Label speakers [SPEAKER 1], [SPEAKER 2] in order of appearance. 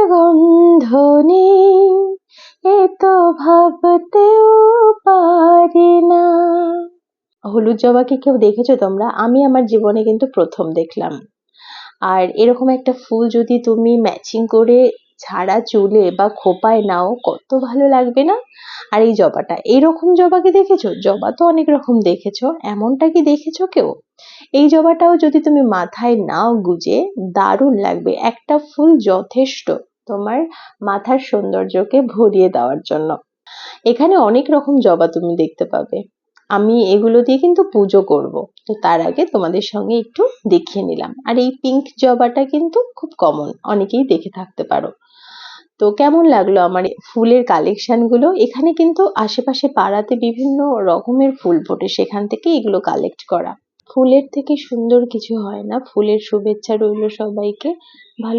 [SPEAKER 1] গন্ধ নেই, এ তো ভাবতেও পারি না। হলুদ জবা কি কেউ দেখেছো তোমরা? আমি আমার জীবনে কিন্তু প্রথম দেখলাম। আর এরকম একটা ফুল যদি তুমি ম্যাচিং করে ছাড়া চুলে বা খোঁপায় নাও, কত ভালো লাগবে না? আর এই জবাটা, এইরকম জবা কি দেখেছো? জবা তো অনেক রকম দেখেছো, এমনটা কি দেখেছো কেউ? এই জবাটাও যদি তুমি মাথায় নাও গুজে, দারুণ লাগবে। একটা ফুল যথেষ্ট তোমার মাথার সৌন্দর্যকে ভরিয়ে দেওয়ার জন্য। এখানে অনেক রকম জবা তুমি দেখতে পাবে। আমি এগুলো দিয়ে কিন্তু পুজো করব, তো তার আগে তোমাদের সঙ্গে একটু দেখিয়ে নিলাম। আর এই পিঙ্ক জবাটা কিন্তু খুব কমন, অনেকেই দেখে থাকতে পারো। তো কেমন লাগলো আমার ফুলের কালেকশন গুলো? এখানে কিন্তু আশেপাশে পাড়াতে বিভিন্ন রকমের ফুল ফোটে, সেখান থেকে এগুলো কালেক্ট করা। ফুলের থেকে সুন্দর কিছু হয় না। ফুলের শুভেচ্ছা রইলো সবাইকে। ভালো